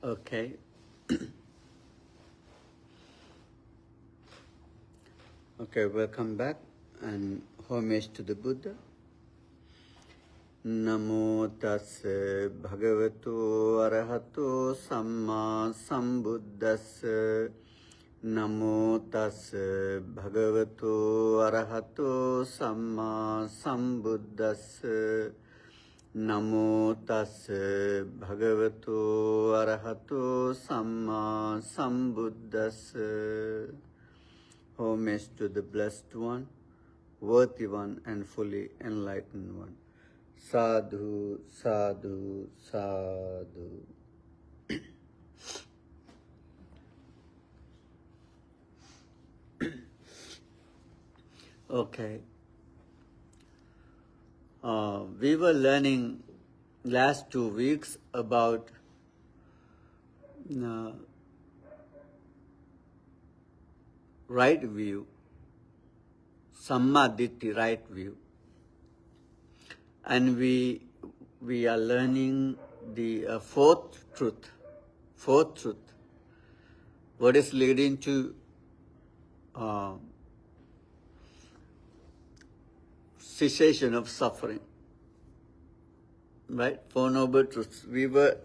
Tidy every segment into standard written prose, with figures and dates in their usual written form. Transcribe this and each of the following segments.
Okay. Okay, welcome back and homage to the Buddha. Namo tassa bhagavato arahato samma sambuddhassa. Namo tassa bhagavato arahato samma sambuddhassa. Namo tassa bhagavato arahato samma sambuddhassa. Homage to the Blessed One, Worthy One, and fully enlightened One. Sadhu, sadhu, sadhu. Okay. We were learning last 2 weeks about right view, Sammaditthi, right view. And we are learning the fourth truth. What is leading to cessation of suffering. Right? Four Noble Truths. We are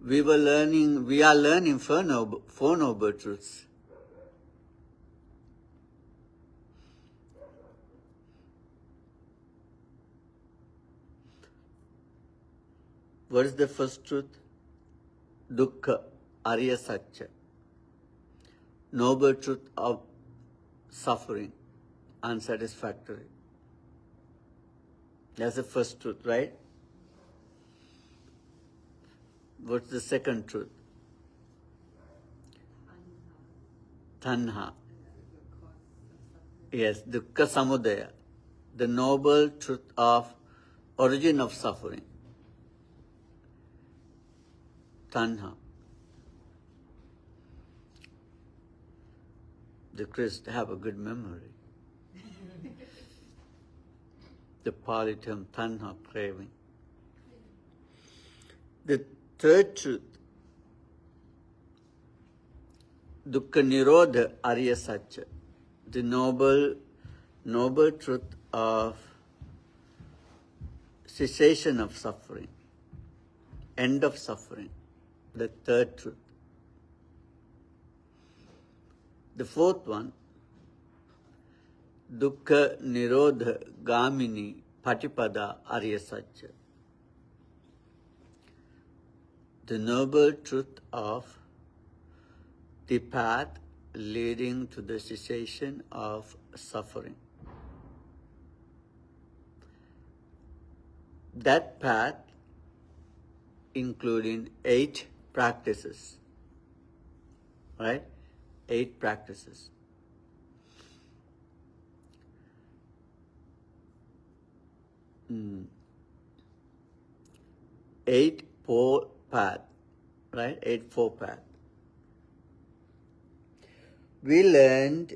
learning Four Noble Truths. What is the first truth? Dukkha, Arya Satya. Noble truth of suffering, unsatisfactory. That's the first truth, right? What's the second truth? Tanha. Yes, dukkha samudaya. The noble truth of origin of suffering. Tanha. The Christ have a good memory. The Pali term tanha, craving. The third truth, dukkha nirodha arya satya, the noble truth of cessation of suffering, end of suffering, the third truth. The fourth one, dukkha nirodha gamini patipada arya satya, the noble truth of the path leading to the cessation of suffering. That path including 8 practices, right? 8 practices. Eightfold path, right? Eightfold path. We learned,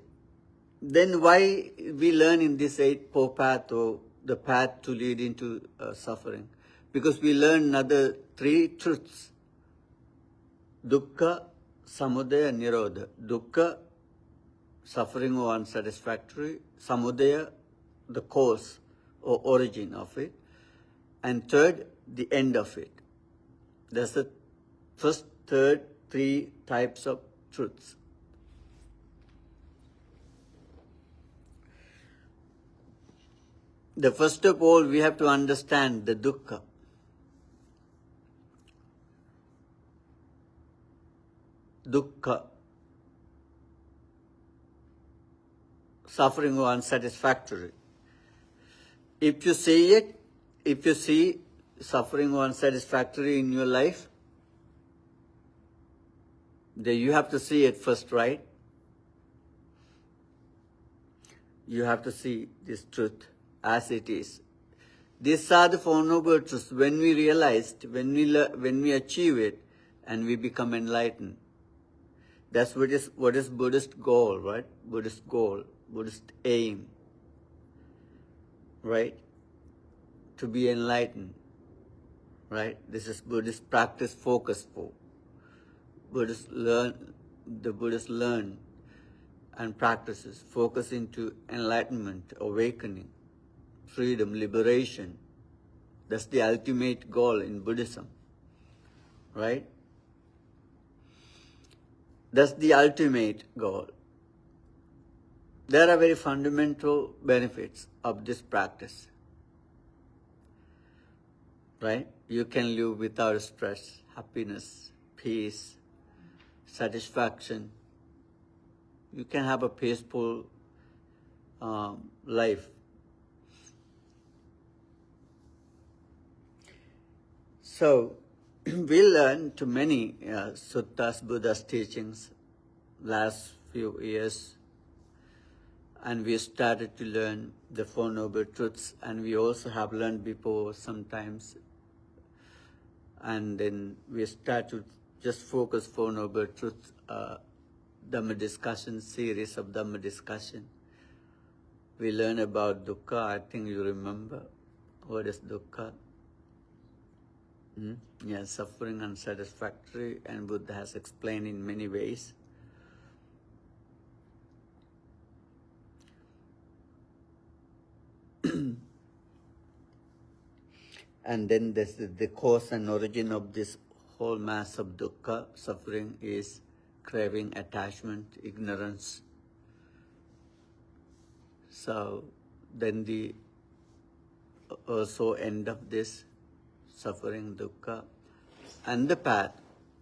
then why we learn in this eightfold path or the path to lead into suffering? Because we learn another 3 truths. Dukkha, samudaya, nirodha. Dukkha, suffering or unsatisfactory. Samudaya, the cause or origin of it. And third, the end of it. That's the first, third, 3 types of truths. The first of all, we have to understand the dukkha. Dukkha, suffering or unsatisfactory. If you see suffering or unsatisfactory in your life, then you have to see it first, right? You have to see this truth as it is. These are the Four Noble Truths. When we realized, when we achieve it, and we become enlightened, that's what is Buddhist goal, right? Buddhist goal, Buddhist aim, right? To be enlightened. right? This is Buddhist practice focus for. The Buddhists learn and practices focus into enlightenment, awakening, freedom, liberation. That's the ultimate goal in Buddhism, right? That's the ultimate goal. There are very fundamental benefits of this practice, right? You can live without stress, happiness, peace, satisfaction. You can have a peaceful life. So, we learned to many suttas, Buddha's teachings last few years, and we started to learn the Four Noble Truths, and we also have learned before sometimes, and then we start to just focus Four Noble Truths, Dhamma discussion, series of Dhamma discussion. We learn about dukkha. I think you remember what is dukkha. Yeah, suffering, unsatisfactory, and Buddha has explained in many ways. And then the cause and origin of this whole mass of dukkha, suffering, is craving, attachment, ignorance. So then the also end of this suffering, dukkha, and the path.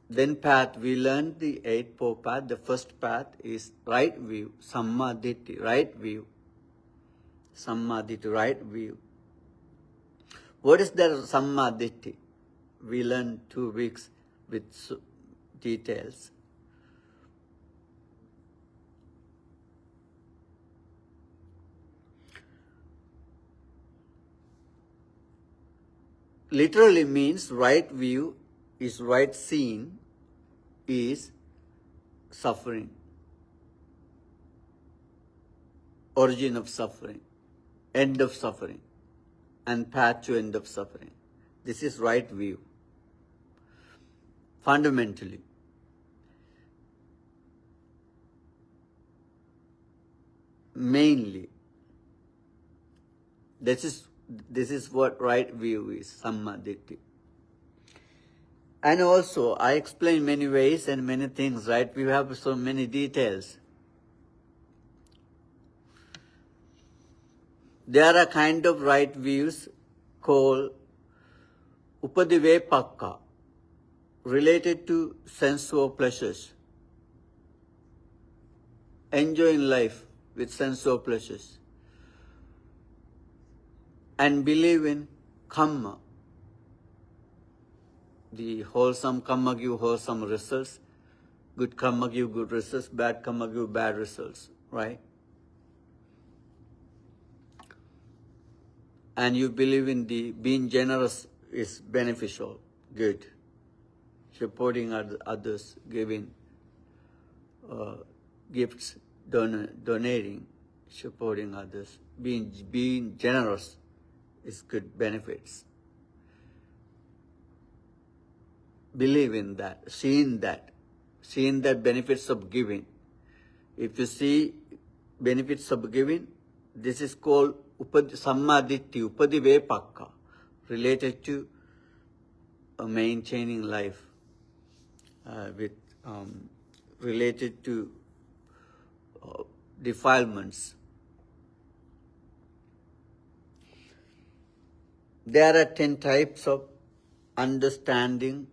Then path, we learned the Eightfold Path. The first path is right view, Samma Ditti, right view. Samma Ditti, right view. What is that Samma Ditti? We learned 2 weeks with details. Literally means right view is right seeing is suffering, origin of suffering, end of suffering, and path to end of suffering. This is right view. Fundamentally. Mainly. This is what right view is, Samma Ditti. And also, I explain many ways and many things, right? We have so many details. There are kind of right views called Upadivepakka, related to sensual pleasures. Enjoying life with sensual pleasures. And believe in karma. The wholesome karma give wholesome results. Good karma give good results. Bad karma give bad results. Right? And you believe in the being generous is beneficial, good. Supporting others, giving gifts, donating, supporting others, being generous is good benefits. Believe in that, seeing that benefits of giving. If you see benefits of giving, this is called Samma Ditti, Upadivepakka, related to maintaining life, related to defilements. There are 10 types of understanding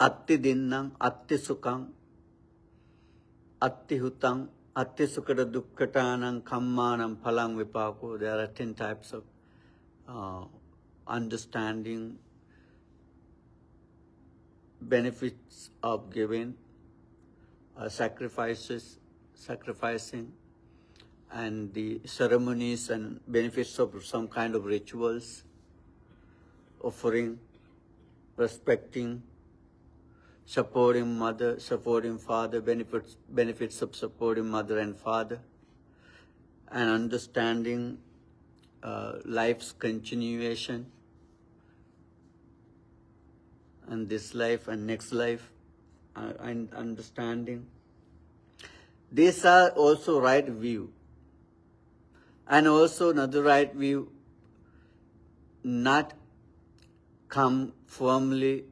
Atti Dinnang, Atti Sukang, Atti Hutang, Atti Sukata Dukkatanang, Kammanam, Palang Vipako. There are 10 types of understanding benefits of giving, sacrificing, and the ceremonies and benefits of some kind of rituals, offering, respecting, supporting mother, supporting father, benefits of supporting mother and father, and understanding life's continuation, and this life and next life, and understanding. These are also right view. And also another right view, not come firmly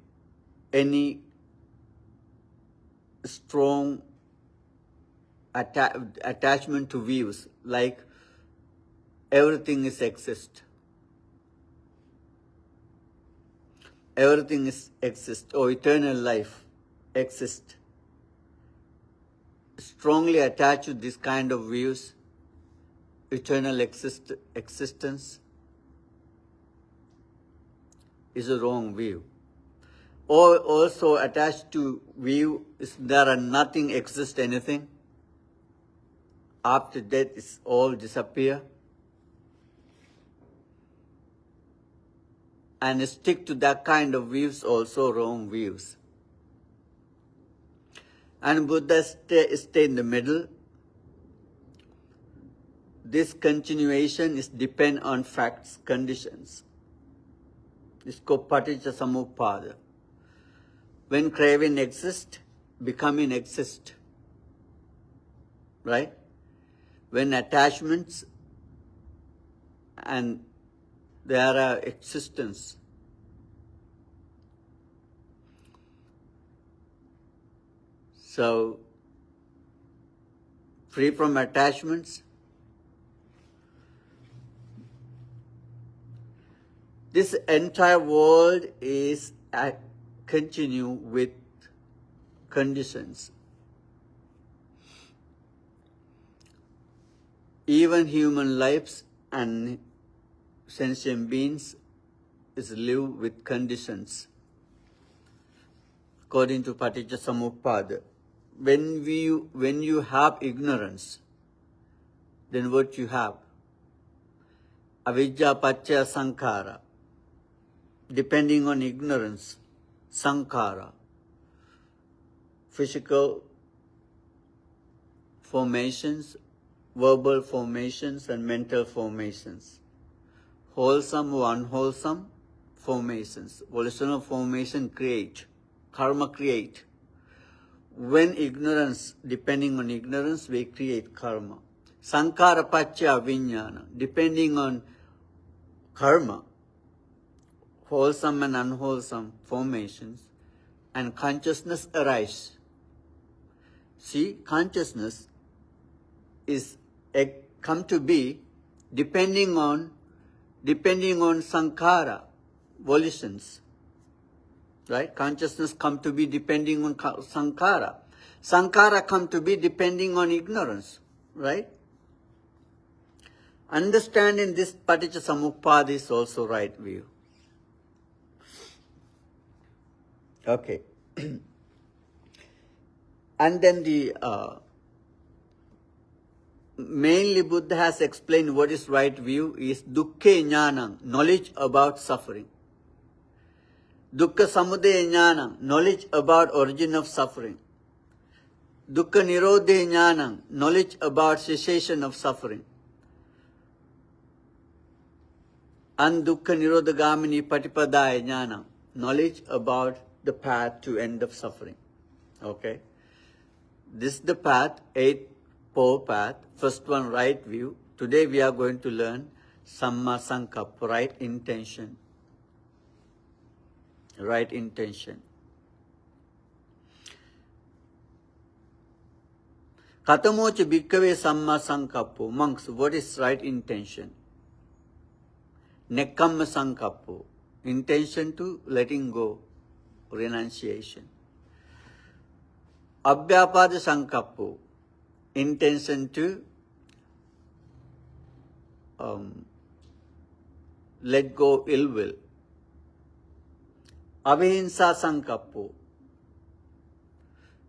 any strong attachment to views, like everything is exist. Everything is exist, or eternal life exist. Strongly attached to this kind of views, eternal existence is a wrong view. Or also attached to view is there are nothing exist, anything. After death is all disappear. And stick to that kind of views, also wrong views. And Buddha stay in the middle. This continuation is depend on facts, conditions. It's called paticca samuppada. When craving exists, becoming exists. Right? When attachments and there are existence. So, free from attachments. This entire world is continue with conditions. Even human lives and sentient beings is live with conditions. According to paticca samuppada. When you have ignorance, then what you have? Avijja paccaya sankhara. Depending on ignorance, sankhara. Physical formations, verbal formations, and mental formations. Wholesome or unwholesome formations. Volitional formation create. Karma create. When ignorance, depending on ignorance, we create karma. Sankhara paccaya vijnana. Depending on karma, wholesome and unwholesome formations, and consciousness arise. See, consciousness is come to be depending on sankhara, volitions. Right? Consciousness come to be depending on sankhara. Sankhara come to be depending on ignorance. Right? Understanding this paticca samuppada is also right view. Okay. And then mainly Buddha has explained what is right view is dukkha jnanam, knowledge about suffering. Dukkha samudaya jnanam, knowledge about origin of suffering. Dukkha nirodha jnanam, knowledge about cessation of suffering. And dukkha nirodhagamini patipadaya jnanam, knowledge about the path to end of suffering. Okay? This is the path, 8-4 path. First one, right view. Today we are going to learn samma sankappa, right intention. Right intention. Katamocha bhikkave samma sankappo. Monks, what is right intention? Nekkamma sankappo. Intention to letting go. Renunciation. Abhyapada sankappo. Intention to let go ill will. Avihinsa sankappo.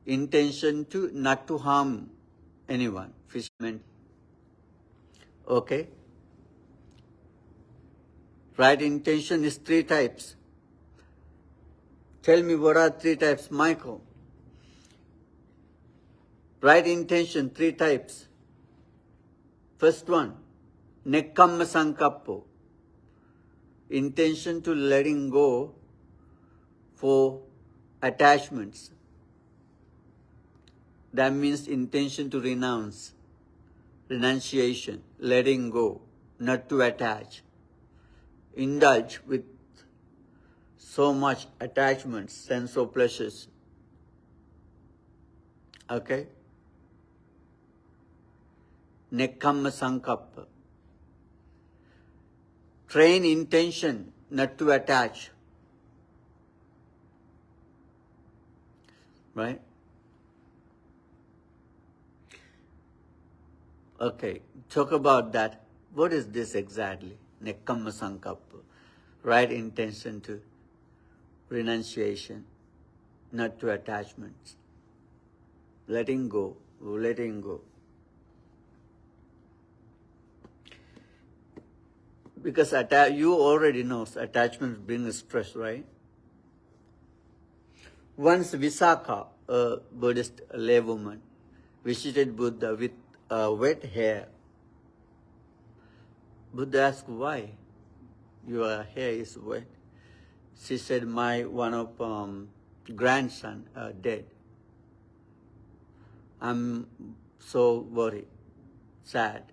Intention to not to harm anyone. Fishermen. Okay. Right intention is 3 types. Tell me what are 3 types, Michael? Right intention, 3 types. First one, Nekkamma sankappo, intention to letting go for attachments. That means intention to renounce, renunciation, letting go, not to attach. Indulge with so much attachment, sense of pleasures. Okay? Nekkamma sankappa. Train intention not to attach. Right? Okay, talk about that. What is this exactly? Nekkamma sankappa. Right intention to renunciation, not to attachments. Letting go, letting go. Because you already know attachments bring stress, right? Once Visakha, a Buddhist laywoman, visited Buddha with wet hair. Buddha asked, why your hair is wet? She said, my one of grandson dead. I'm so worried, sad.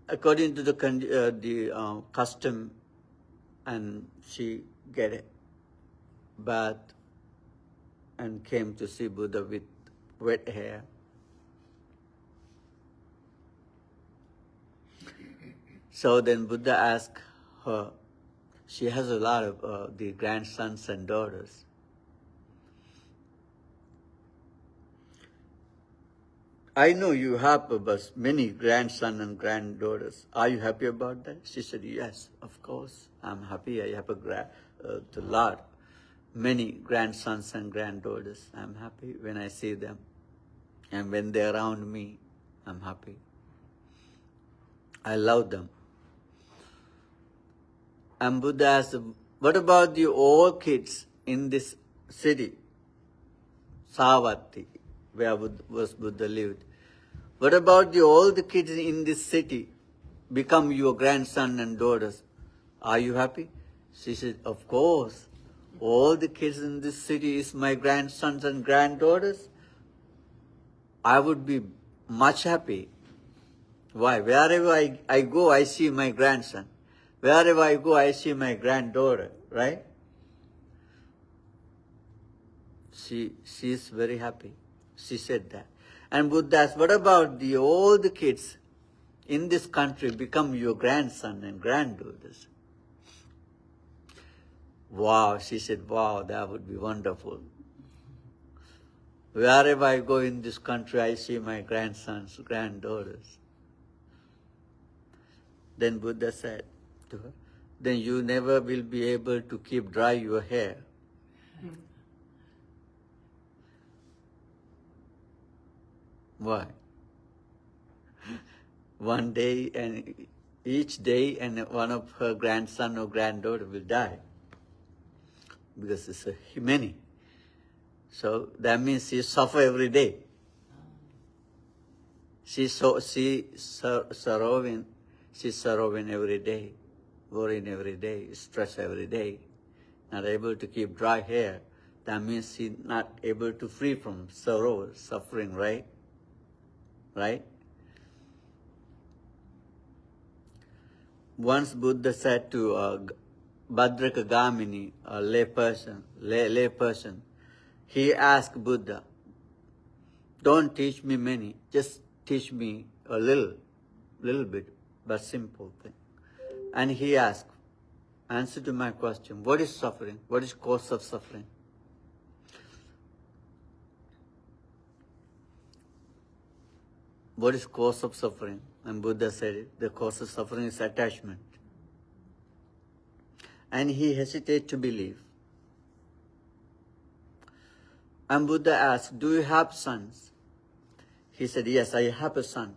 According to the custom, and she get a bath and came to see Buddha with wet hair. So then Buddha asked her, she has a lot of the grandsons and daughters. I know you have many grandsons and granddaughters. Are you happy about that? She said, yes, of course. I'm happy. I have a lot, many grandsons and granddaughters. I'm happy when I see them. And when they're around me, I'm happy. I love them. And Buddha asked, what about the old kids in this city, Savatthi, where Buddha lived? What about the old kids in this city become your grandson and daughters? Are you happy? She said, of course. All the kids in this city is my grandsons and granddaughters. I would be much happy. Why? Wherever I go, I see my grandson. Wherever I go, I see my granddaughter, right? She is very happy. She said that. And Buddha asked, what about all the kids in this country become your grandson and granddaughters? Wow, she said, wow, that would be wonderful. Wherever I go in this country, I see my grandsons, granddaughters. Then Buddha said to her, then you never will be able to keep dry your hair. Why? One day and each day and one of her grandson or granddaughter will die. Because it's many. So that means she suffer every day. She's sorrowing every day, worrying every day, stress every day, not able to keep dry hair. That means she's not able to free from sorrow, suffering, right? Right? Once Buddha said to Bhadraka Gamini, a lay person, he asked Buddha, don't teach me many, just teach me a little bit, but simple thing. And he asked, answer to my question, what is suffering? What is cause of suffering? What is cause of suffering? And Buddha said it, the cause of suffering is attachment. And he hesitated to believe. And Buddha asked, do you have sons? He said, yes, I have a son.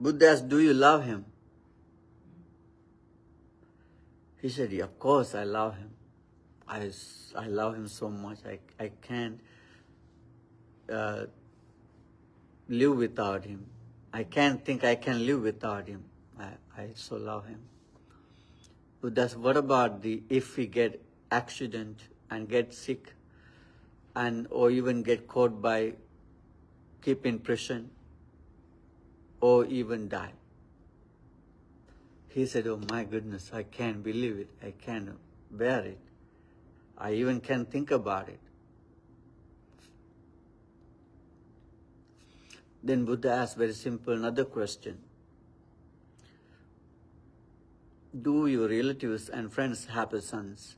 Buddha asked, do you love him? He said, yeah, of course I love him. I love him so much, I can't live without him. I can't think I can live without him. I so love him. But what about if we get accident and get sick or even get caught by keep in prison or even die? He said, oh my goodness, I can't believe it. I can't bear it. I even can't think about it. Then Buddha asked very simple another question. Do your relatives and friends have sons?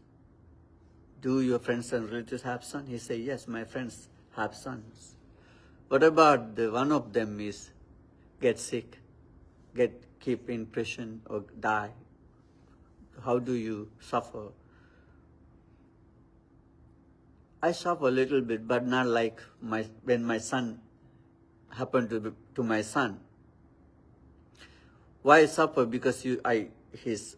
Do your friends and relatives have sons? He said, yes, my friends have sons. What about one of them is get sick, keep in prison or die? How do you suffer? I suffer a little bit, but not like when my son happened to my son. Why suffer? Because his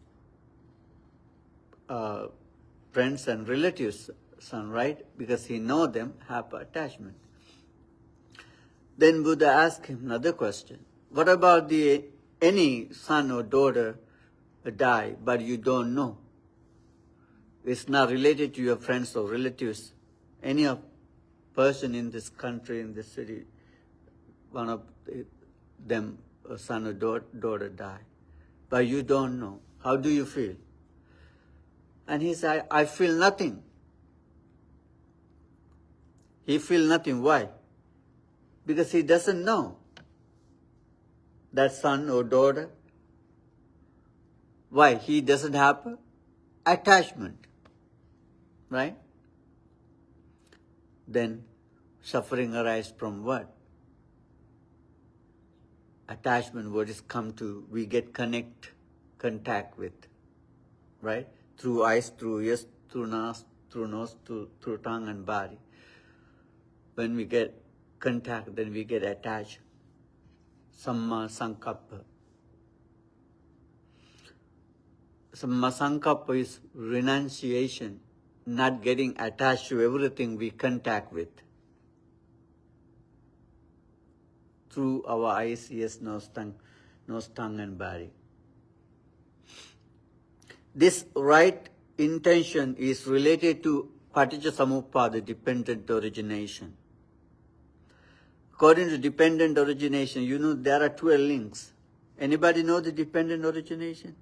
friends and relatives' son, right? Because he know them, have attachment. Then Buddha asked him another question. What about any son or daughter die, but you don't know? It's not related to your friends or relatives. Any person in this country, in this city, one of them, a son or daughter die, but you don't know. How do you feel? And he said, I feel nothing. He feels nothing. Why? Because he doesn't know that son or daughter. Why? He doesn't have attachment. Right? Then suffering arises from what? Attachment, what is come to, we get contact with. Right? Through eyes, through ears, through nose, through tongue and body. When we get contact, then we get attached. Samma sankappa. Samma sankappa is renunciation, not getting attached to everything we contact with. Through our eyes, ears, nose, tongue and body. This right intention is related to Paticcasamuppada, dependent origination. According to dependent origination, you know there are 12 links. Anybody know the dependent origination?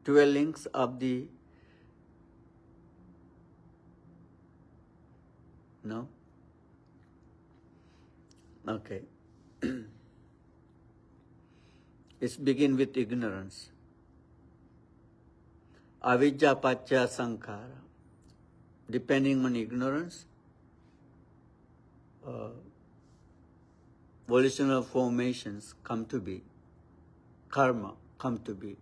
12 links of the... No? Okay. It's begin with ignorance. Avijja paccaya sankhara. Depending on ignorance, volitional formations come to be. Karma come to be.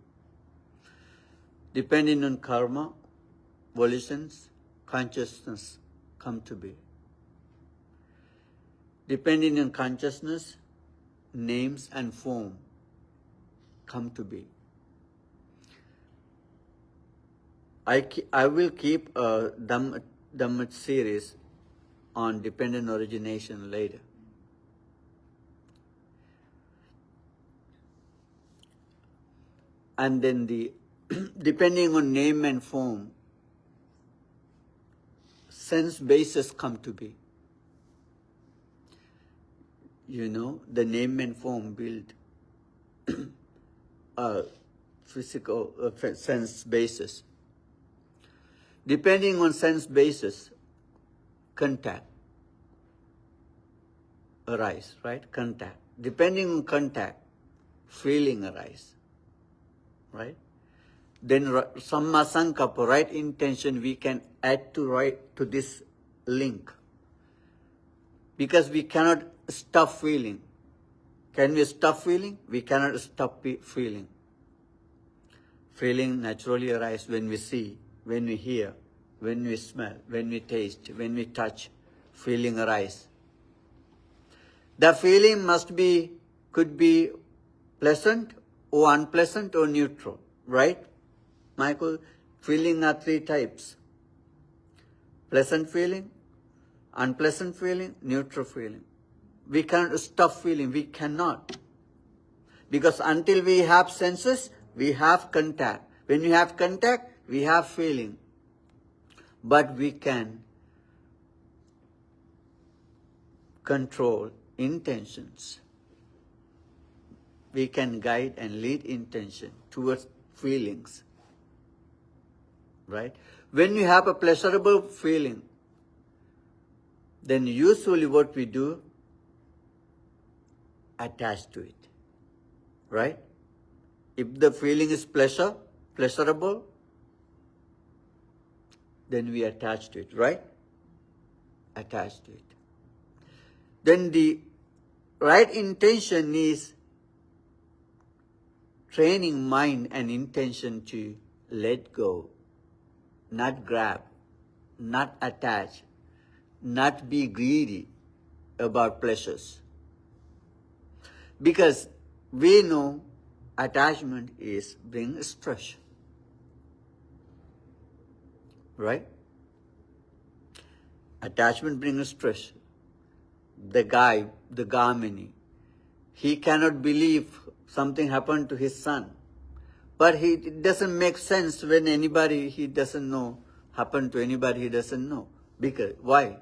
Depending on karma, volitions, consciousness come to be. Depending on consciousness, names and form come to be. I will keep a Dhamma series on dependent origination later. And then depending on name and form, sense bases come to be. You know, the name and form build a physical sense basis. Depending on sense basis, contact arise, right? Contact. Depending on contact, feeling arise, right? Then samma sankappa, right intention, we can add to this link. Because we cannot stop feeling. Can we stop feeling? We cannot stop feeling. Feeling naturally arises when we see, when we hear, when we smell, when we taste, when we touch, feeling arises. The feeling could be pleasant or unpleasant or neutral, right? Michael, feeling are 3 types. Pleasant feeling, unpleasant feeling, neutral feeling. We cannot stop feeling. We cannot. Because until we have senses, we have contact. When we have contact, we have feeling. But we can control intentions. We can guide and lead intention towards feelings. Right? When you have a pleasurable feeling, then usually what we do, attach to it. Right? If the feeling is pleasurable, then we attach to it, right? Attach to it. Then the right intention is training mind and intention to let go, not grab, not attach, not be greedy about pleasures. Because we know attachment is bring stress. Right? Attachment brings stress. The guy, the Gamini, he cannot believe something happened to his son. But it doesn't make sense when anybody he doesn't know happened to anybody he doesn't know. Because why?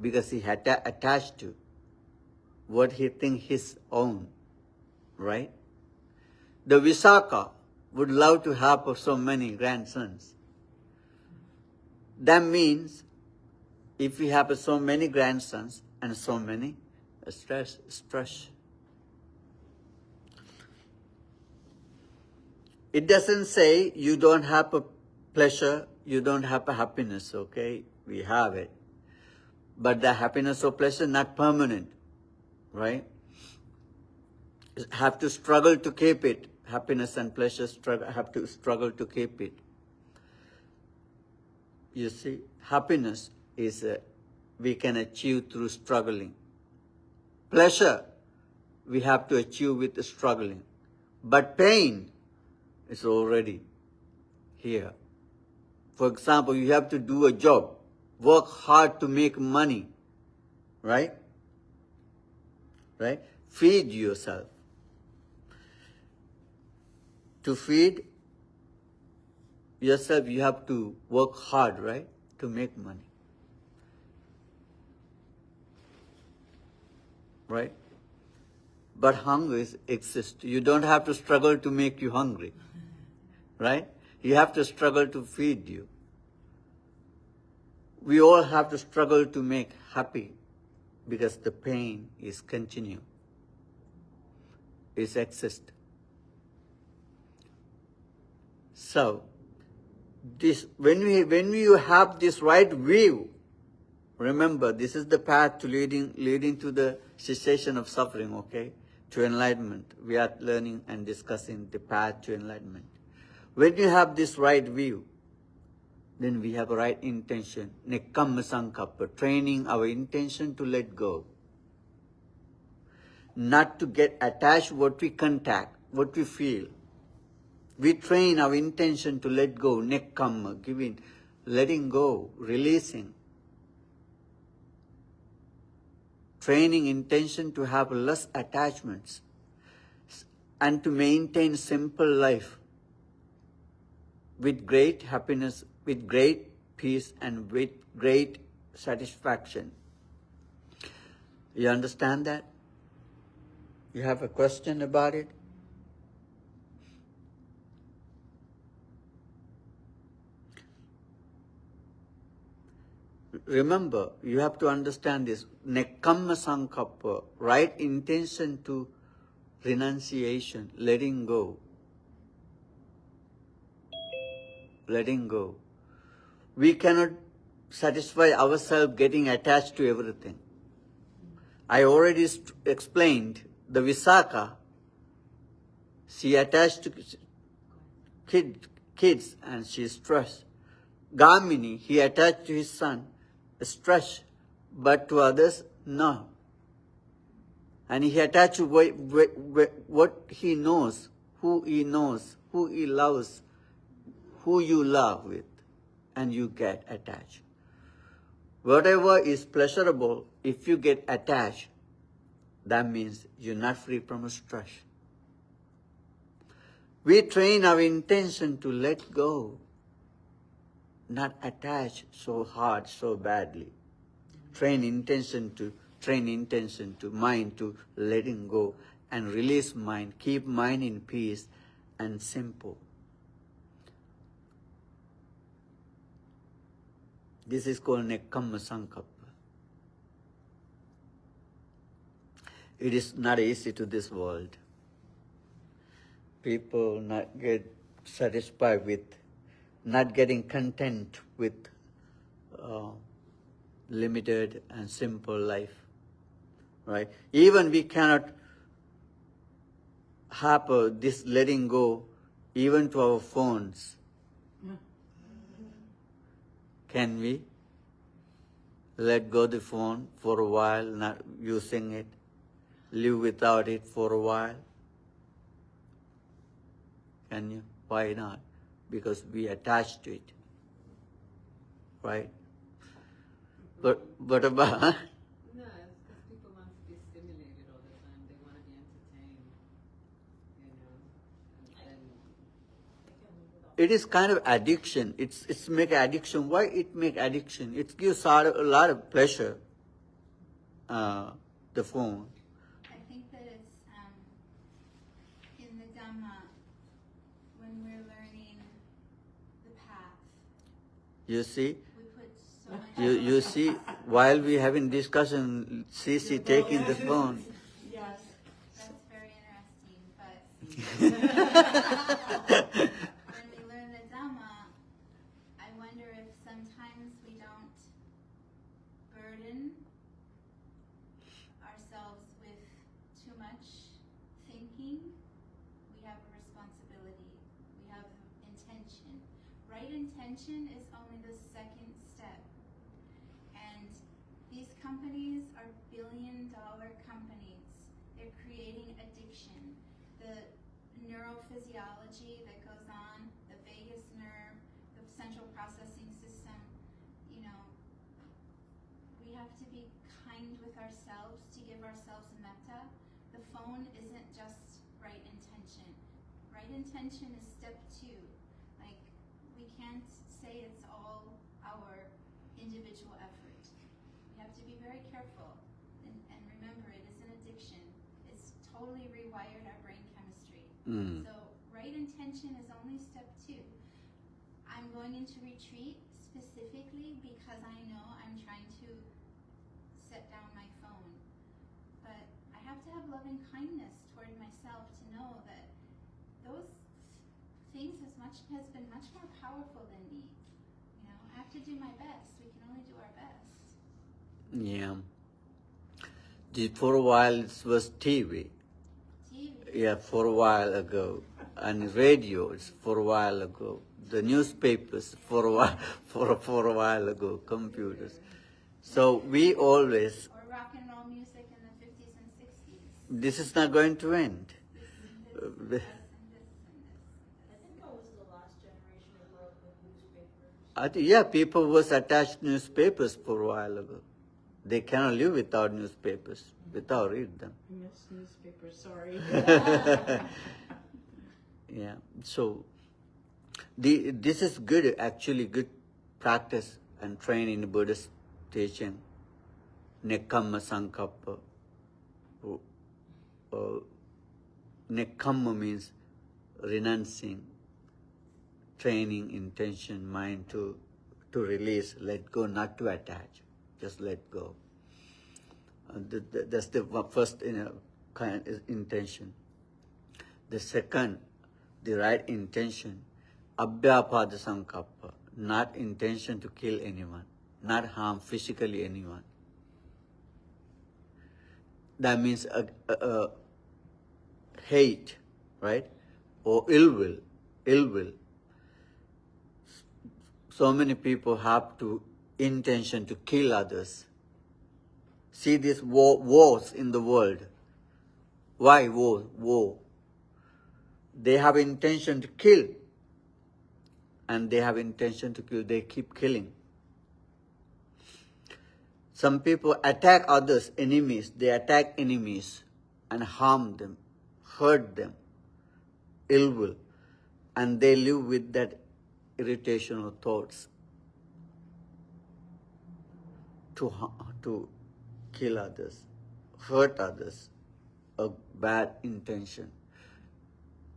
Because he had attached to what he thinks his own. Right? The Visakha would love to have so many grandsons. That means if we have so many grandsons and so many stress. It doesn't say you don't have a pleasure, you don't have a happiness, okay? We have it. But the happiness or pleasure not permanent, right? Have to struggle to keep it. Happiness and pleasure have to struggle to keep it. You see, happiness is we can achieve through struggling. Pleasure we have to achieve with struggling. But pain is already here. For example, you have to do a job, work hard to make money, right? Right? Feed yourself. To feed yourself, you have to work hard, right? To make money. Right? But hunger exists. You don't have to struggle to make you hungry. Right? You have to struggle to feed you. We all have to struggle to make happy because the pain is continue. It exists. So, when you have this right view, remember this is the path to leading to the cessation of suffering, okay? To enlightenment. We are learning and discussing the path to enlightenment. When you have this right view, then we have a right intention. Nekkamma sankappa, training our intention to let go. Not to get attached what we contact, what we feel. We train our intention to let go, nekkamma, giving, letting go, releasing. Training intention to have less attachments and to maintain simple life with great happiness, with great peace and with great satisfaction. You understand that? You have a question about it? Remember, you have to understand this. Nekkamma sankappa, right intention to renunciation, letting go. Letting go. We cannot satisfy ourselves getting attached to everything. I already explained the Visakha. She attached to kids and she is stressed. Gamini, he attached to his son, stress, but to others, no. And he attached to what he knows, who he loves, who you love with, and you get attached. Whatever is pleasurable, if you get attached, that means you're not free from stress. We train our intention to let go, not attach so hard, so badly. Train intention to mind to letting go and release mind, keep mind in peace and simple. This is called Nekkhamma Sankappa. It is not easy to this world. People not get satisfied with, not getting content with limited and simple life, right? Even we cannot have this letting go even to our phones. Can we let go the phone for a while, not using it, live without it for a while? Can you? Why not? Because we attach to it, right? But about No, it's because people want to be stimulated all the time. They want to be entertained, and it is kind of addiction. It's make addiction. Why it make addiction? It gives a lot of pleasure. The phone. I think that it's in the Dhamma when we're learning the path. You see. We put so much. You see, while we having discussion, Sisi taking the phone. Yes, that's very interesting. But when we learn the Dhamma, I wonder if sometimes we don't burden ourselves with too much thinking. We have a responsibility. We have intention. Right intention is only the second step. And these companies are billion-dollar companies. They're creating addiction. The neurophysiology that goes on, the vagus nerve, the central processing system, we have to be kind with ourselves to give ourselves metta. The phone isn't just right intention. Right intention is step 2. Like, we can't say it's all our individual effort. We have to be very careful and remember it is an addiction. It's totally rewired our brain chemistry. So right intention is only step 2. I'm going into retreat specifically because I know I'm trying to set down my phone. But I have to have loving kindness toward myself to know that those things has been much more powerful than me. I have to do my best. We can only do our best. Yeah. For a while it was TV. Yeah, for a while ago. And radios for a while ago. The newspapers for a while ago. Computers. So we always. Or rock and roll music in the 50s and 60s. This is not going to end. This and this. I think that was the last generation who grew up with newspapers. Yeah, people was attached to newspapers for a while ago. They cannot live without newspapers, without read them. I miss newspapers, sorry. Yeah, so this is good, actually good practice and train in Buddhist teaching. Nekkhamma Sankappa. Nekkhamma means renouncing, training intention, mind to release, let go, not to attach, just let go. That's the first kind of intention. The second, the right intention, abhyapada sankappa, not intention to kill anyone, not harm physically anyone. That means hate, right? Or ill will. So many people have to intention to kill others. See these wars in the world. Why war? They have intention to kill. And they have intention to kill. They keep killing. Some people attack others, enemies. They attack enemies and harm them, hurt them, ill will. And they live with that irritational thoughts to kill others, hurt others, a bad intention.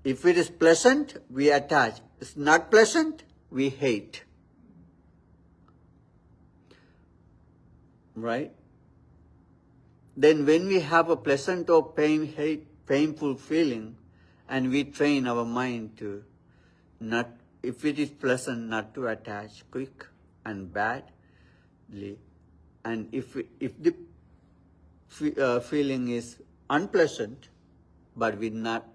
If it is pleasant, we attach. It's not pleasant, we hate. Right? Then when we have a pleasant or painful feeling, and we train our mind to not, if it is pleasant, not to attach quick and badly, and if the feeling is unpleasant, but we not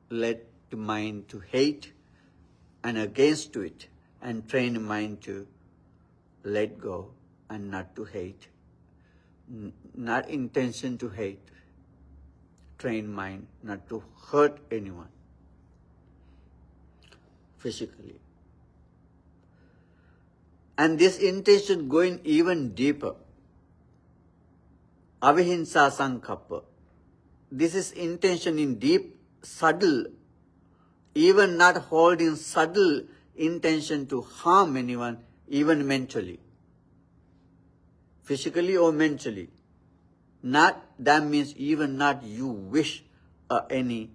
let the mind to hate and against to it, and train the mind to let go and not to hate. Not intention to hate. Train mind not to hurt anyone physically. And this intention going even deeper. Avihimsa sankappa. This is intention in deep, subtle, even not holding subtle intention to harm anyone, even mentally. Physically or mentally. Not, that means even not you wish any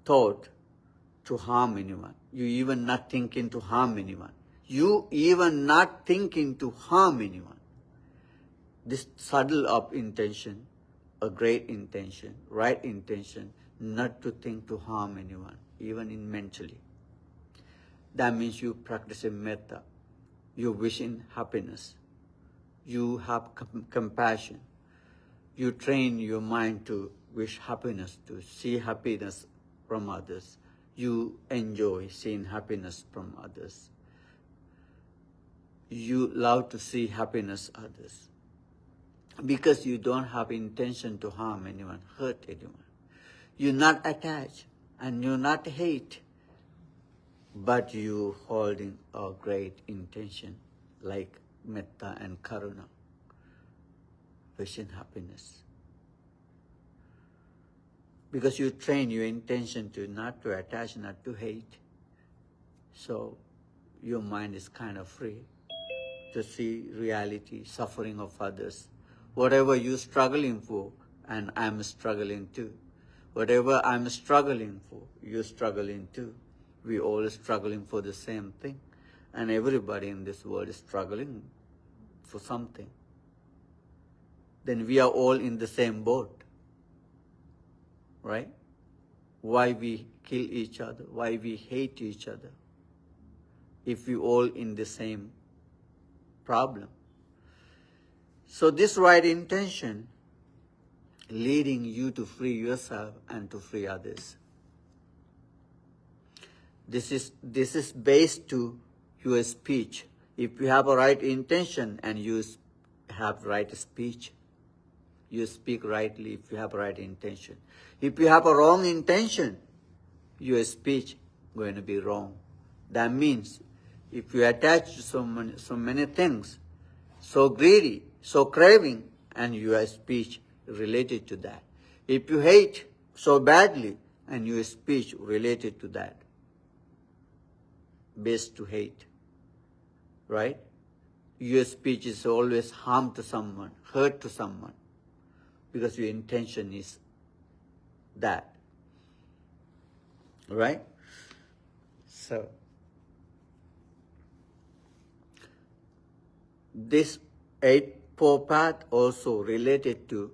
thought to harm anyone. You even not thinking to harm anyone. You even not thinking to harm anyone. This subtle of intention, a great intention, right intention, not to think to harm anyone, even in mentally. That means you practice metta. You wish in happiness. You have compassion. You train your mind to wish happiness, to see happiness from others. You enjoy seeing happiness from others. You love to see happiness others. Because you don't have intention to harm anyone, hurt anyone. You're not attached and you're not hate, but you holding a great intention like metta and karuna, wishing happiness. Because you train your intention to not to attach, not to hate, so your mind is kind of free to see reality, suffering of others. Whatever you're struggling for, and I'm struggling too. Whatever I'm struggling for, you're struggling too. We're all struggling for the same thing. And everybody in this world is struggling for something. Then we are all in the same boat. Right? Why we kill each other? Why we hate each other? If we all in the same problem. So this right intention leading you to free yourself and to free others. This is based to your speech. If you have a right intention and you have right speech, you speak rightly if you have right intention. If you have a wrong intention, your speech going to be wrong. That means if you attach to so many things, so greedy, so craving, and your speech related to that. If you hate so badly, and your speech related to that, based to hate, right? Your speech is always harm to someone, hurt to someone, because your intention is that, right? So, this eightfold path also related to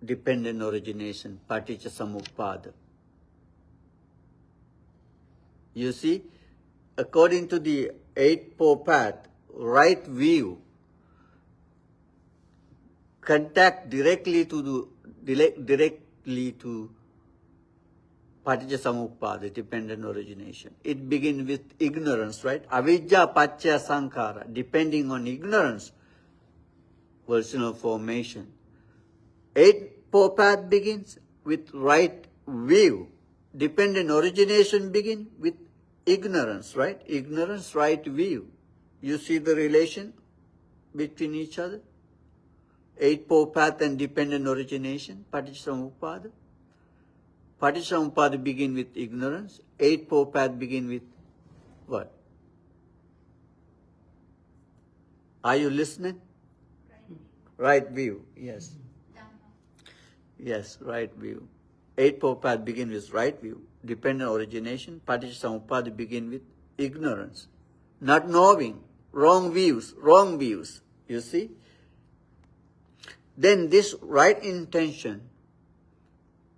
dependent origination, paticca samuppada. You see, according to the eightfold path, right view, contact directly to paticca samuppada, dependent origination. It begins with ignorance, right? Avijja paccaya sankhara, depending on ignorance, personal formation. Eightfold path begins with right view. Dependent origination begins with ignorance, right? Ignorance, right view. You see the relation between each other? Eightfold path and dependent origination, Paticcasamuppada. Paticcasamuppada begin with ignorance. Eightfold path begin with what? Are you listening? Right view, yes. Dhamma. Yes, right view. Eightfold path begin with right view. Dependent origination, Paticcasamuppada begin with ignorance. Not knowing, wrong views. You see? Then this right intention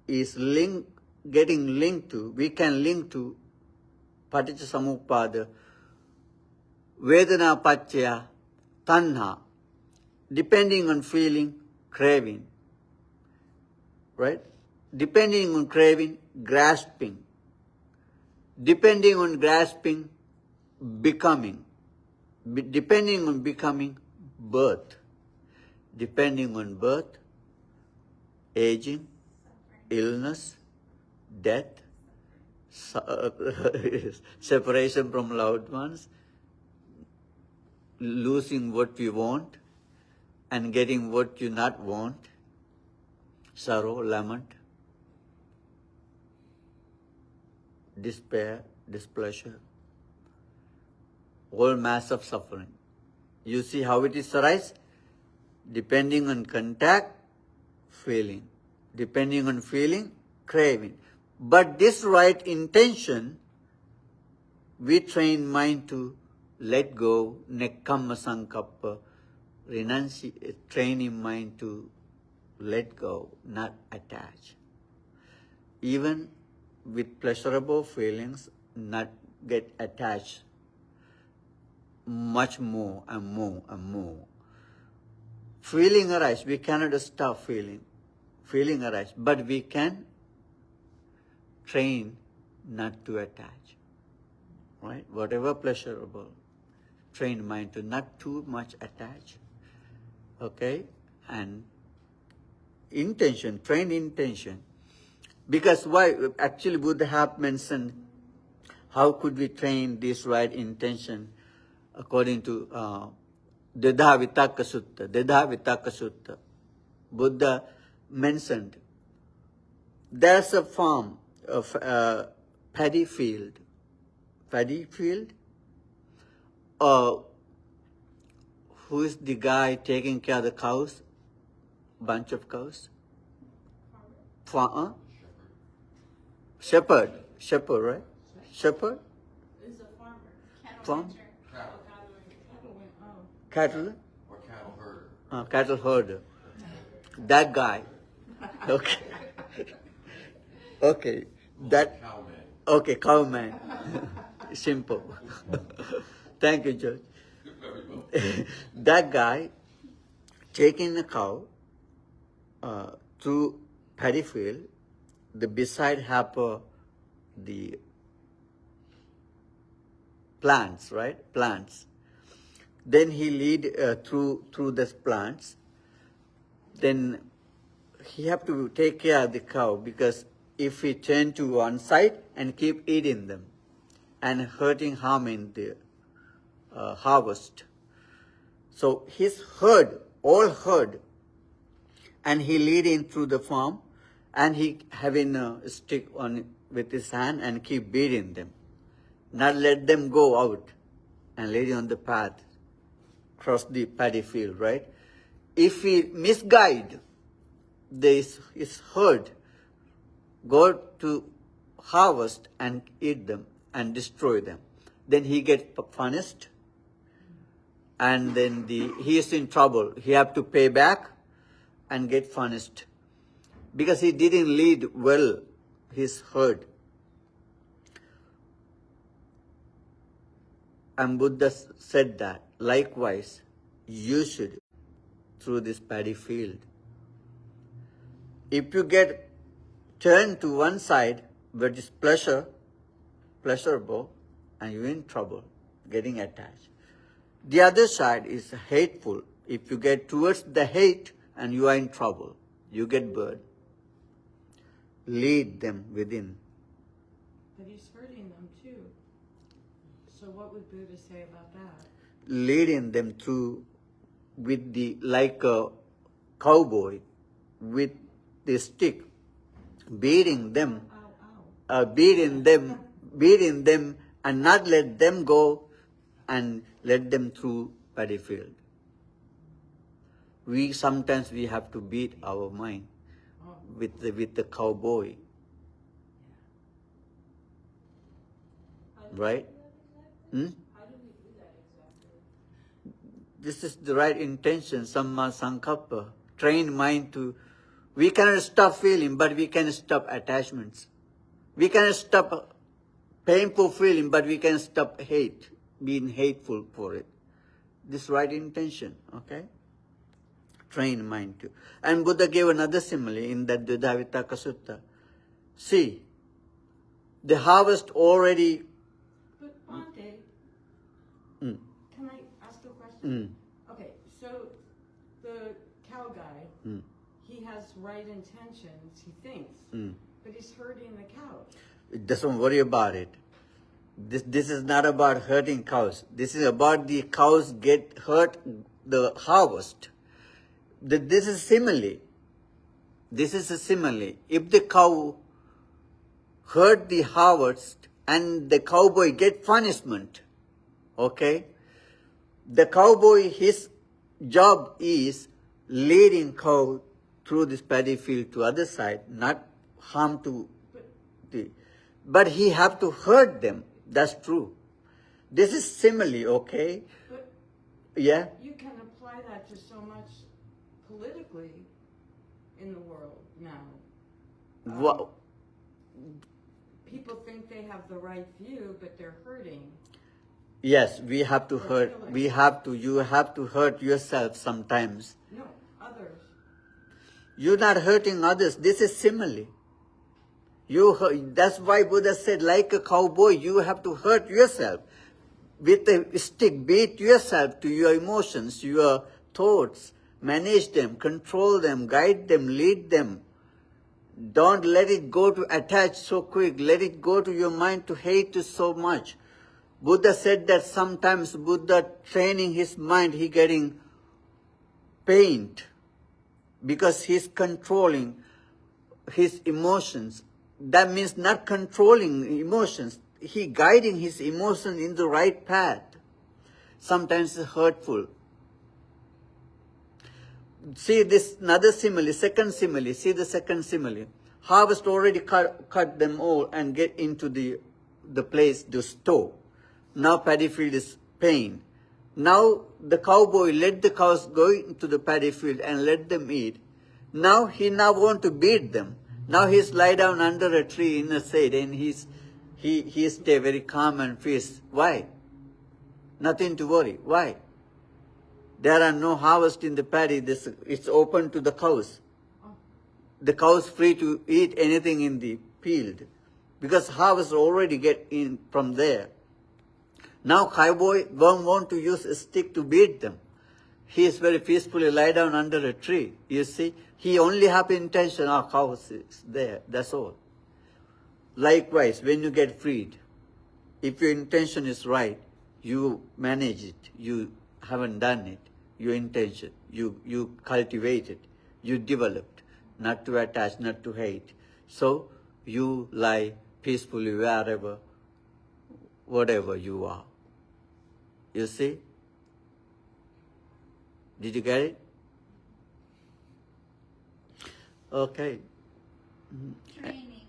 is getting linked to, we can link to Paticcasamuppada, Vedana Paccaya, Tanha, depending on feeling, craving. Right? Depending on craving, grasping. Depending on grasping, becoming. Depending on becoming, birth. Depending on birth, aging, illness, death, separation from loved ones, losing what we want and getting what you not want, sorrow, lament, despair, displeasure, whole mass of suffering. You see how it is arise? Depending on contact, feeling. Depending on feeling, craving. But this right intention, we train mind to let go, nekkamma sankappa, training mind to let go, not attach. Even with pleasurable feelings, not get attached much more and more and more. Feeling arise, we cannot stop feeling. Feeling arise, but we can train not to attach. Right? Whatever pleasurable, train mind to not too much attach. Okay? And intention, train intention. Because why? Actually, Buddha have mentioned how could we train this right intention according to Dedha Vitaka Sutta. Buddha mentioned there's a farm of paddy field. Who is the guy taking care of the cows? Bunch of cows? Shepherd, right? Shepherd? Is a farmer. Farm? Cattle. Cattle? Or cattle herder. Cattle herder. That guy. Okay. Okay. That. Cowman. Okay, cowman. Simple. Thank you, George. Very well. That guy taking the cow through paddy field. The beside have the plants, right? Plants. Then he lead through the plants. Then he have to take care of the cow, because if he turn to one side and keep eating them and harming the harvest. So his herd, all herd, and he leading through the farm, and he having a stick on with his hand and keep beating them. Not let them go out and leading on the path, cross the paddy field, right? If he misguide his herd, go to harvest and eat them and destroy them, then he get punished, and then he is in trouble. He have to pay back and get punished because he didn't lead well his herd. And Buddha said that likewise you should through this paddy field. If you get turned to one side where it is pleasurable, and you're in trouble, getting attached. The other side is hateful. If you get towards the hate and you are in trouble, you get burned. Lead them within. But he's hurting them too. So what would Buddha say about that? leading them through with the, like a cowboy with the stick, beating them, beating them and not let them go and let them through paddy field. Sometimes we have to beat our mind with the cowboy. Right? Hmm? How do we do that exactly? This is the right intention, samma sankappa. Train mind to, we cannot stop feeling, but we can stop attachments. We cannot stop painful feeling, but we can stop hate, being hateful for it. This right intention, okay? Train mind to. And Buddha gave another simile in that Dudhavitaka Sutta. See, the harvest already. But Bhante, Mm, can I ask a question? mm, Okay, so the cow guy, mm, he has right intentions, he thinks, mm. but he's hurting the cows. Don't worry about it. This is not about hurting cows. This is about the cows get hurt, the harvest. This is simile. This is a simile. If the cow hurt the harvest and the cowboy get punishment, okay? The cowboy, his job is leading cow through this paddy field to other side, not harm to the, but he have to hurt them. That's true. This is simile, okay? But Yeah? you can apply that to so much politically in the world now. What? People think they have the right view, but they're hurting. Yes, we have to Or hurt. killing. You have to hurt yourself sometimes. No, others. You're not hurting others. This is simile. That's why Buddha said, like a cowboy, you have to hurt yourself. With a stick, beat yourself to your emotions, your thoughts. Manage them, control them, guide them, lead them. Don't let it go to attach so quick. Let it go to your mind to hate so much. Buddha said that sometimes Buddha training his mind, he getting pained because he's controlling his emotions. That means not controlling emotions. He guiding his emotions in the right path. Sometimes it's hurtful. See this another simile, second simile. See the second simile. Harvest already cut them all and get into the place to store. Now paddy field is pain. Now the cowboy let the cows go into the paddy field and let them eat. Now he want to beat them. Now he's lie down under a tree in a shade and he stay very calm and peace. Why? Nothing to worry. Why? There are no harvest in the paddy. It's open to the cows. The cows free to eat anything in the field because harvest already get in from there. Now cowboy don't want to use a stick to beat them. He is very peacefully lie down under a tree. You see, he only have intention, our cows is there. That's all. Likewise, when you get freed, if your intention is right, you manage it. You haven't done it. Your intention, you cultivate it. You developed, not to attach, not to hate. So you lie peacefully wherever, whatever you are. You see? Did you get it? Okay. Training,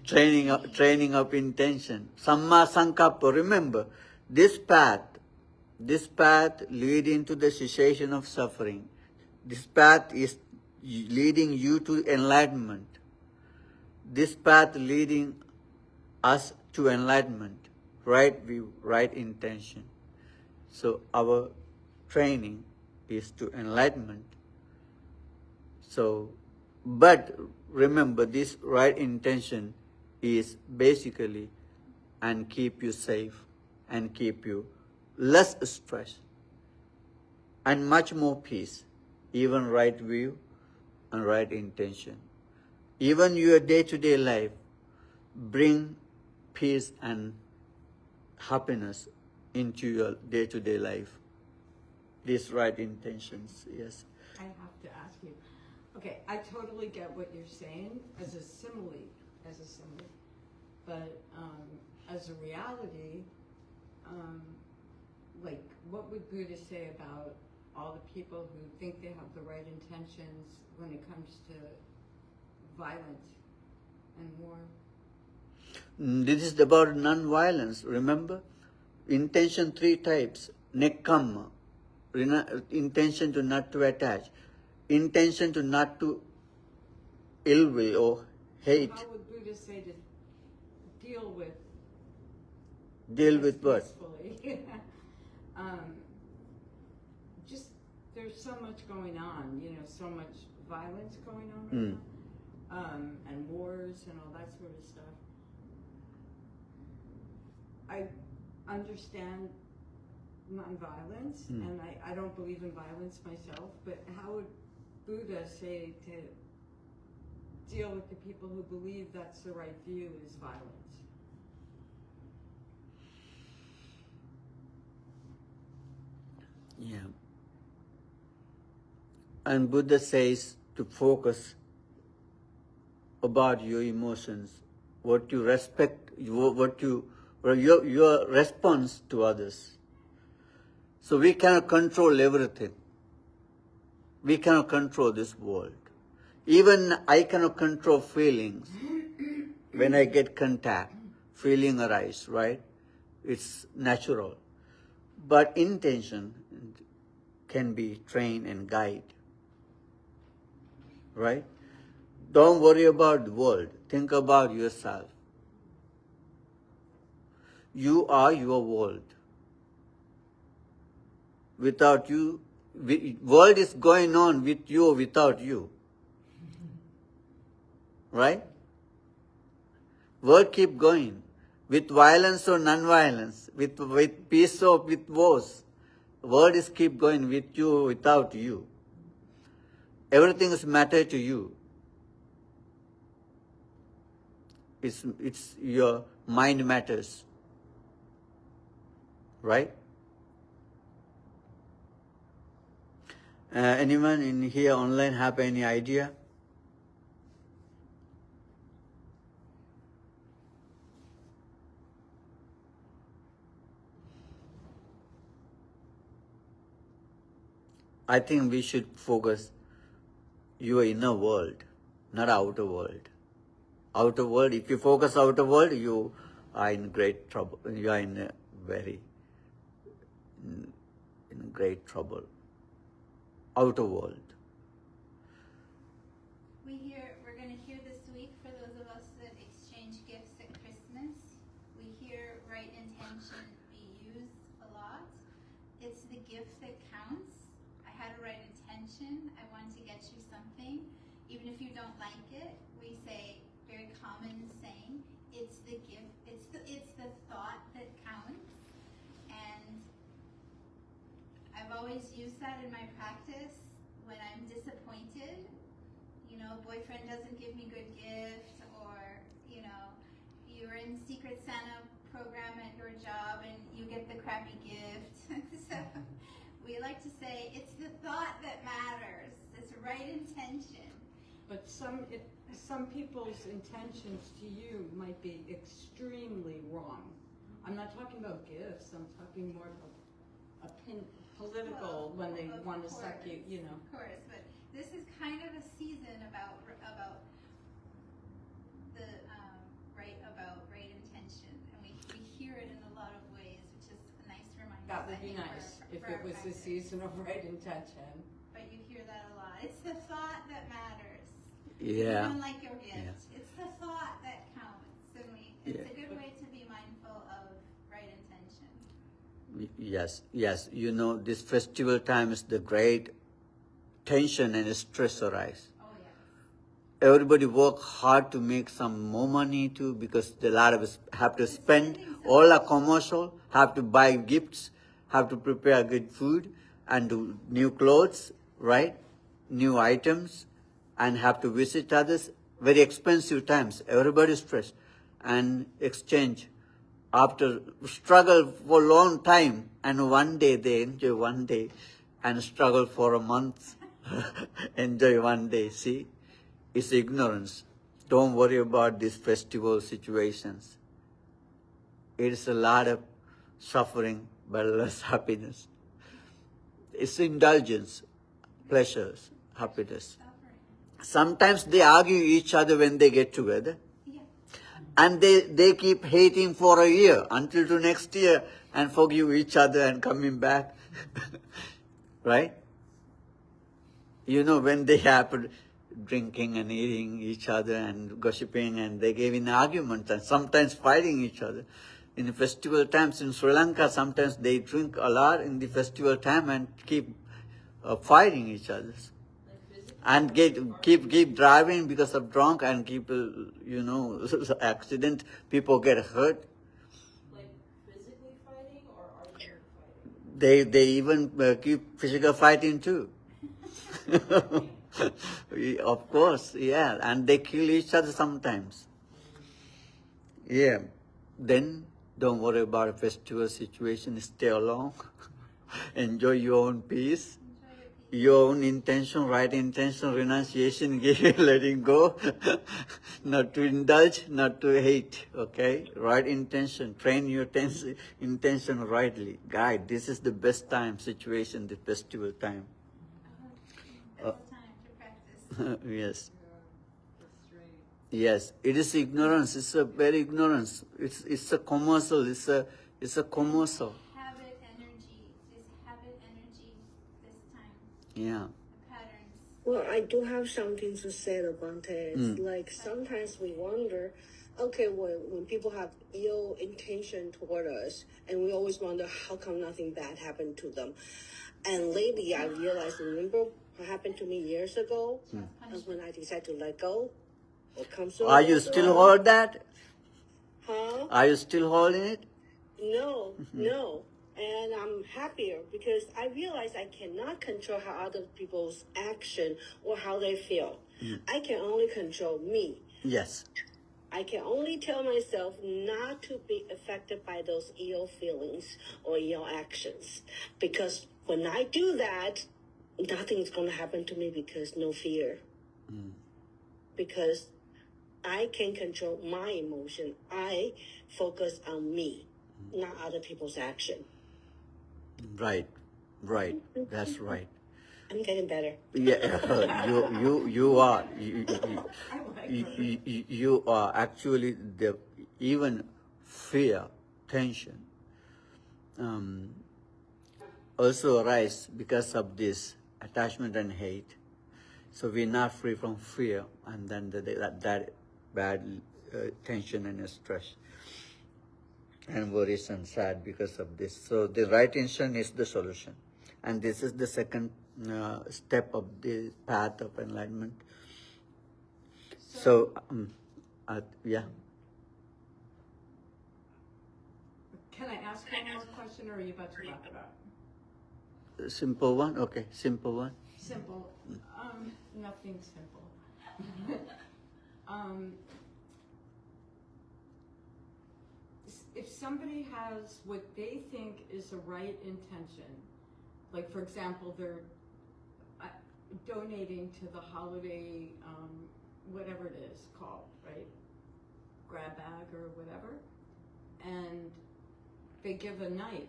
discipline. Training up intention. Samma sankappa. Remember, this path leading to the cessation of suffering. This path is leading you to enlightenment. This path leading us to enlightenment. Right view, right intention. So our training is to enlightenment. So, but remember, this right intention is basically and keep you safe and keep you less stress and much more peace, even right view and right intention. Even your day-to-day life bring peace and happiness into your day-to-day life. These right intentions, yes. I have to ask you. Okay, I totally get what you're saying as a simile, but as a reality, like, what would Buddha say about all the people who think they have the right intentions when it comes to violence and war? This is about non-violence, remember? Intention 3 types. Nekkhamma, intention to not to attach. Intention to not to ill will or hate. How would Buddha say to deal with what? peacefully? Just, there's so much going on, so much violence going on right now, and wars and all that sort of stuff. I understand nonviolence, and I don't believe in violence myself, but how would Buddha say to deal with the people who believe that's the right view is violence? Yeah. And Buddha says to focus about your emotions, what you respect, your response to others. So we cannot control everything. We cannot control this world. Even I cannot control feelings. When I get contact, feeling arise, right? It's natural. But intention can be trained and guided, right? Don't worry about the world. Think about yourself. You are your world. Without you, world is going on with you or without you. Right? World keep going. With violence or non-violence, with peace or with wars. World is keep going with you or without you. Everything is matter to you. It's your mind matters. Right? Anyone in here online have any idea? I think we should focus your inner world, not outer world. Outer world, if you focus outer world, you are in great trouble. You are in great trouble. Outer world. We're going to hear this week, for those of us that exchange gifts at Christmas, we hear right intention be used a lot. It's the gift that counts. I had a right intention. I wanted to get you something. Even if you don't like it, we say, very common saying, it's the gift, it's the thought that counts. And I've always used that in my practice when I'm disappointed. Boyfriend doesn't give me good gift, or, you're in Secret Santa program at your job and you get the crappy gift. So we like to say it's the thought that matters. It's right intention. But some people's intentions to you might be extremely wrong. I'm not talking about gifts. I'm talking more about political, when they want to suck you, Of course, but this is kind of a season about the about right intention, and we hear it in a lot of ways, which is a nice reminder. That would be nice if it was the season of right intention. But you hear that a lot. It's the thought that matters. Yeah. Even like your gift. Yeah. It's the thought that counts. And it's a good way to be mindful of right intention. Yes. This festival time is the great tension and stress arise. Oh, yeah. Everybody work hard to make some more money too, because a lot of us have to spend. All are commercial, have to buy gifts, have to prepare good food and do new clothes, right? New items, and have to visit others. Very expensive times. Everybody stressed, and exchange after struggle for a long time, and one day they enjoy one day, and struggle for a month, enjoy one day. See, it's ignorance. Don't worry about these festival situations. It's a lot of suffering, but less happiness. It's indulgence, pleasures, happiness. Suffering. Sometimes they argue each other when they get together. Yeah. And they keep hating for a year until to next year and forgive each other and coming back. Right? You know, when they happen drinking and eating each other and gossiping, and they get in arguments and sometimes fighting each other. In the festival times in Sri Lanka, sometimes they drink a lot in the festival time and keep fighting each other. Like physically? And keep driving because of drunk and keep, accident, people get hurt. Like physically fighting or arguing fighting? They even keep physical fighting too. Of course, yeah, and they kill each other sometimes. Yeah, then don't worry about a festival situation, stay alone, enjoy your own peace. Enjoy your peace. Your own intention, right intention, renunciation, letting go, not to indulge, not to hate, okay? Right intention, train your intention rightly. Guide, this is the best time, situation, the festival time. That's the time to practice. Yes, Restraint. yes, it is ignorance, it's a very ignorance. It's a commercial, it's a commercial. Habit energy. This habit energy this time. Yeah. The patterns. Well, I do have something to say about it. It's like sometimes we wonder, okay, when people have ill intention toward us, and we always wonder how come nothing bad happened to them. And lately, I realized, remember what happened to me years ago, when I decided to let go, or come soon. Are you still hold that? Huh? Are you still holding it? No, no. And I'm happier because I realize I cannot control how other people's action or how they feel. I can only control me. Yes. I can only tell myself not to be affected by those ill feelings or ill actions. Because when I do that, nothing's going to happen to me because no fear. Because I can control my emotion. I focus on me, not other people's action. Right. That's right. I'm getting better. Yeah, you are. You are actually even fear, tension, also arise because of this attachment and hate. So we're not free from fear, and then that bad tension and stress and worries and sad because of this. So the right intention is the solution, and this is the second step of the path of enlightenment. So, yeah. Can I ask one more question, or are you about to wrap it up? Simple one? Okay, simple one. Simple. Nothing simple. If somebody has what they think is a right intention, like for example, they're donating to the holiday, whatever it is called, right? Grab bag or whatever, and they give a knife.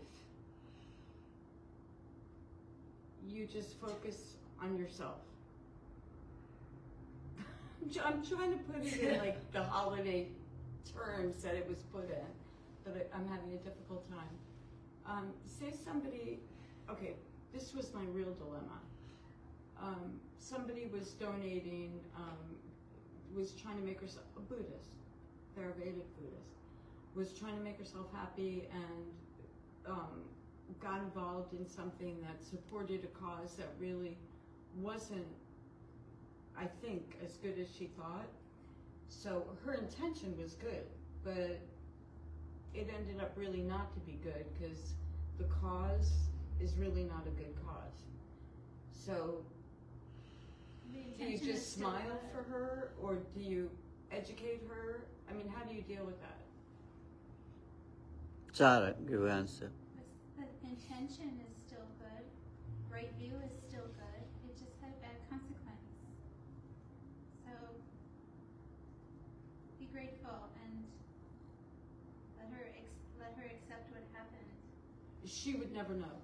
You just focus on yourself. I'm trying to put it in like the holiday terms that it was put in, but I'm having a difficult time. Say somebody, okay, this was my real dilemma. Somebody was donating, was trying to make herself, a Buddhist, Theravedic Buddhist, was trying to make herself happy and got involved in something that supported a cause that really wasn't, I think, as good as she thought. So her intention was good, but it ended up really not to be good because the cause is really not a good cause. So do you just smile for her, or do you educate her? I mean, how do you deal with that? Sarah, give answer. The intention is still good. Right view is still good. It just had a bad consequence. So be grateful and let her accept what happened. She would never know.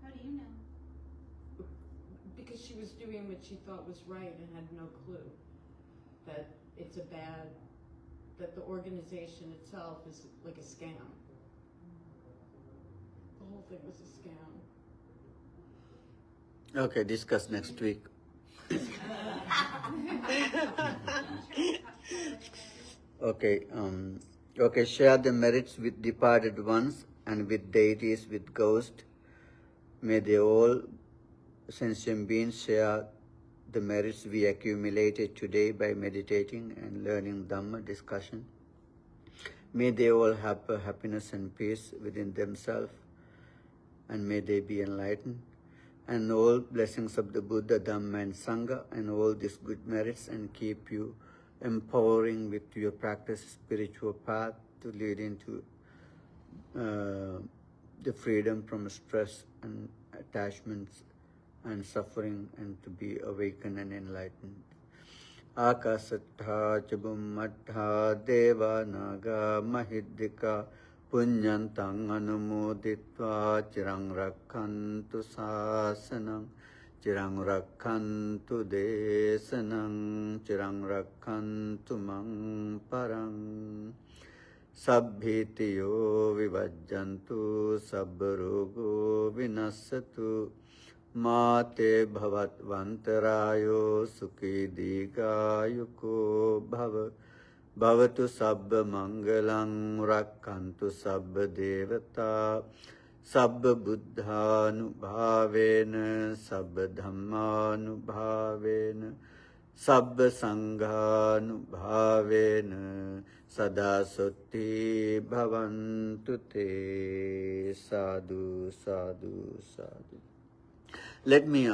How do you know? Because she was doing what she thought was right and had no clue that it's that the organization itself is like a scam. The whole thing was a scam. Okay, discuss next week. Okay, share the merits with departed ones and with deities, with ghosts. May they all sentient beings share the merits we accumulated today by meditating and learning Dhamma discussion. May they all have happiness and peace within themselves, and may they be enlightened. And all blessings of the Buddha, Dhamma and Sangha, and all these good merits, and keep you empowering with your practice spiritual path to lead into the freedom from stress and attachments and suffering, and to be awakened and enlightened. Akasattha chabummattha deva naga mahiddhika punyantang anumoditva chirang rakhantu sasanam chirang rakhantu desanam chirang rakhantu mang parang sabbhitiyo vivajjantu sabbarogo vinassatu Mate bhavat vantarayo sukhi digayuko bhavatu sabba mangalang rakkantu sabba devata sabba buddhanubhavena sabba dhammanubhavena sabba sanghanubhavena sada sutti bhavantu te. Sadhu, sadhu, sadhu. Let me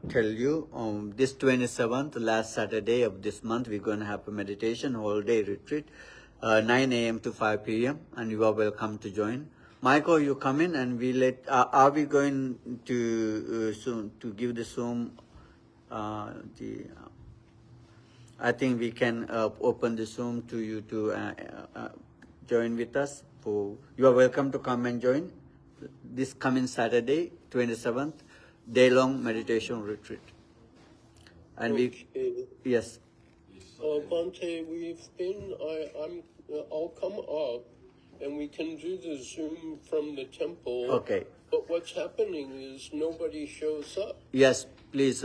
tell you, this 27th, last Saturday of this month, we're going to have a meditation, whole day retreat, 9 a.m. to 5 p.m. and you are welcome to join. Michael, you come in and are we going to soon to give the Zoom, I think we can open the Zoom to you to join with us. You are welcome to come and join this coming Saturday, 27th. Day-long meditation retreat. And yes. Bhante, I'll come up and we can do the Zoom from the temple. Okay. But what's happening is nobody shows up. Yes, please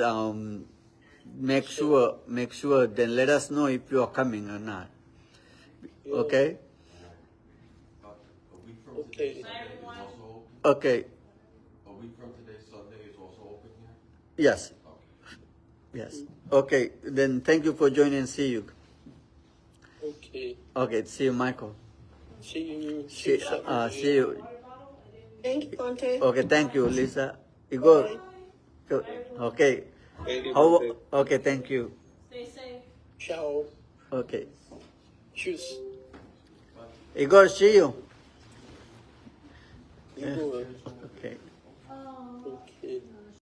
make sure, then let us know if you are coming or not. Yeah. Okay? A week from Okay. today, Sunday is also open? Okay. A week from today, Sunday is also open here? Yes. Okay. Yes. Okay, then thank you for joining. See you. Okay. Okay, see you, Michael. See you. See you. Thank you, Bhante. Okay, thank you, Lisa. Igor. Okay. Okay, thank you. Stay safe. Ciao. Okay. Tschüss. Igor, see you. Igor. Okay.